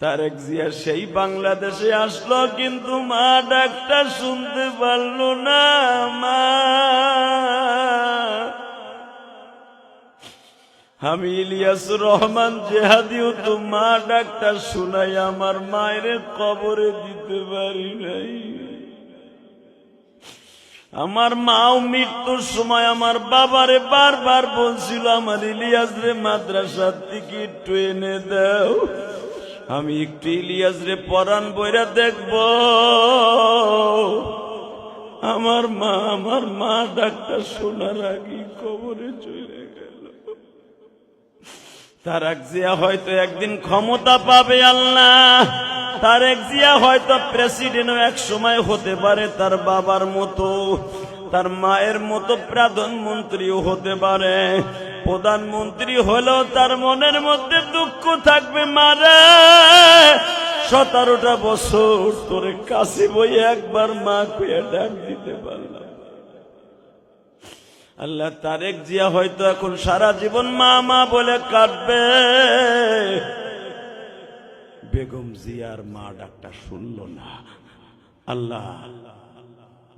তারেক জিয়া সেই বাংলাদেশে আসলো, কিন্তু মা ডাকটা শুনতে পারলো না। মা, আমি ইলিয়াসুর রহমান জেহাদিও তো মা ডাকটা শুনাই আমার মায়ের কবরে দিতে পারি নাই। আমার মাও মৃত্যুর সময় আমার বাবারে বারবার বলছিল, আমার ইলিয়াস রে মাদ্রাসার থেকে একটু এনে দাও, আমি একটু ইলিয়াস রে পরাণ বইরা দেখব। আমার মা ডাক্তার শোনার আগে কবরে চলে গেল। তারেক জিয়া হয়তো একদিন ক্ষমতা পাবে আল্লাহ, তারেক জিয়া হয়তো প্রেসিডেন্টও এক সময় হতে পারে, তার বাবার মতো, তার মায়ের মতো প্রধানমন্ত্রীও হতে পারে। প্রধানমন্ত্রী হলেও তার মনের মধ্যে দুঃখ থাকবে, মারে 17টা বছর তোরে কাছে বই একবার মা কইয়া ডাক দিতে পারলাম। আল্লাহ, তারেক জিয়া হয়তো এখন সারা জীবন মা মা বলে কাটবে। বেগম জিয়ার মা ডাকটা শুনল না। আল্লাহ,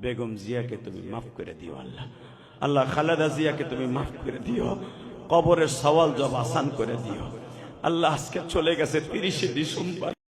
বেগম জিয়াকে তুমি মাফ করে দিও। আল্লাহ, আল্লাহ খালেদা জিয়াকে তুমি মাফ করে দিও, কবরের সওয়াল জবাব আসান করে দিও। আল্লাহ, আজকে চলে গেছে 30শে ডিসেম্বর।